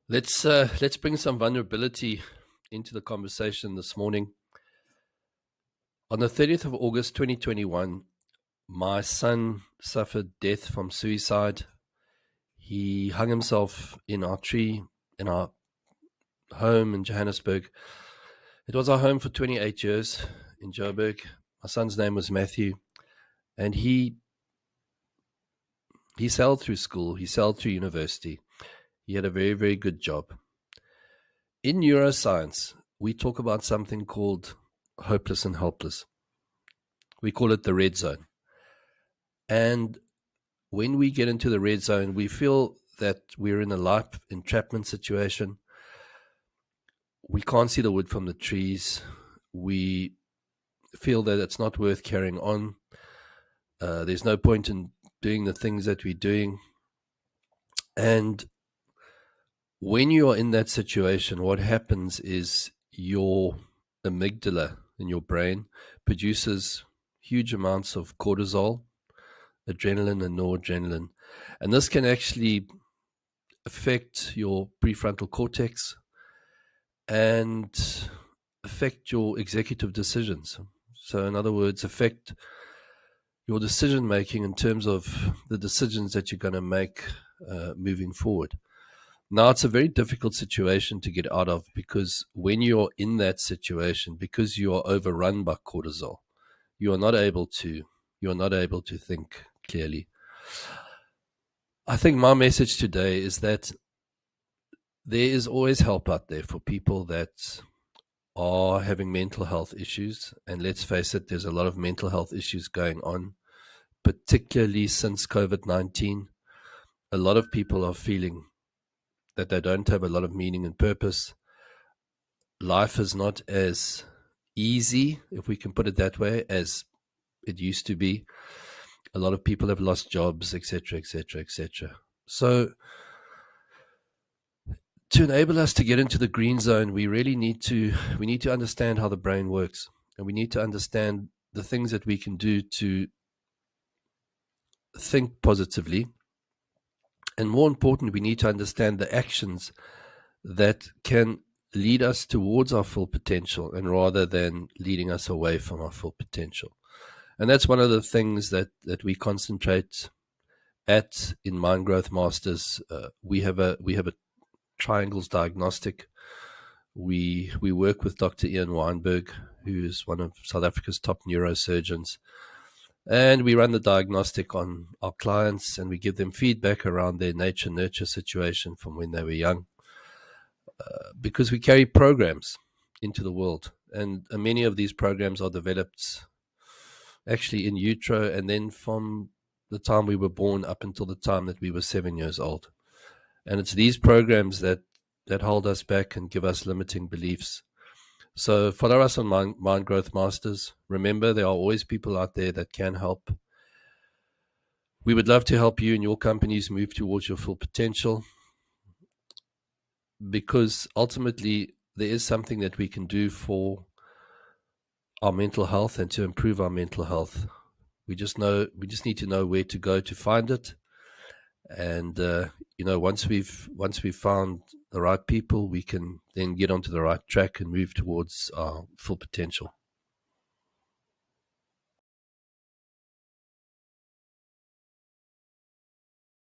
Let's bring some vulnerability into the conversation this morning. On the 30th of August 2021, my son suffered death from suicide. He hung himself in our tree in our home in Johannesburg. It was our home for 28 years in Joburg. My son's name was Matthew, and he sailed through school. He sailed through university. He had a very, very good job. In neuroscience, we talk about something called hopeless and helpless. We call it the red zone. And when we get into the red zone, we feel that we're in a life entrapment situation. We can't see the wood from the trees. We feel that it's not worth carrying on. There's no point in doing the things that we're doing. And when you are in that situation, what happens is your amygdala in your brain produces huge amounts of cortisol, adrenaline and noradrenaline. And this can actually affect your prefrontal cortex and affect your executive decisions. So in other words, affect your decision making in terms of the decisions that you're going to make moving forward. Now, it's a very difficult situation to get out of, because when you're in that situation, because you are overrun by cortisol, you are not able to think clearly. I think my message today is that there is always help out there for people that are having mental health issues. And let's face it, there's a lot of mental health issues going on, particularly since COVID-19. A lot of people are feeling that they don't have a lot of meaning and purpose. Life is not as easy, if we can put it that way, as it used to be. A lot of people have lost jobs, etc., etc., etc. So to enable us to get into the green zone, we need to understand how the brain works, and we need to understand the things that we can do to think positively. And more important, we need to understand the actions that can lead us towards our full potential, and rather than leading us away from our full potential. And that's one of the things that we concentrate at in Mind Growth Masters. We have a triangles diagnostic. We work with Dr. Ian Weinberg, who is one of South Africa's top neurosurgeons. And we run the diagnostic on our clients, and we give them feedback around their nature-nurture situation from when they were young. Because we carry programs into the world, and many of these programs are developed actually in utero, and then from the time we were born up until the time that we were 7 years old. And it's these programs that hold us back and give us limiting beliefs. So follow us on Mind Growth Masters. Remember, there are always people out there that can help. We would love to help you and your companies move towards your full potential, because ultimately there is something that we can do for our mental health and to improve our mental health. We just need to know where to go to find it. And once we've found the right people, we can then get onto the right track and move towards our full potential.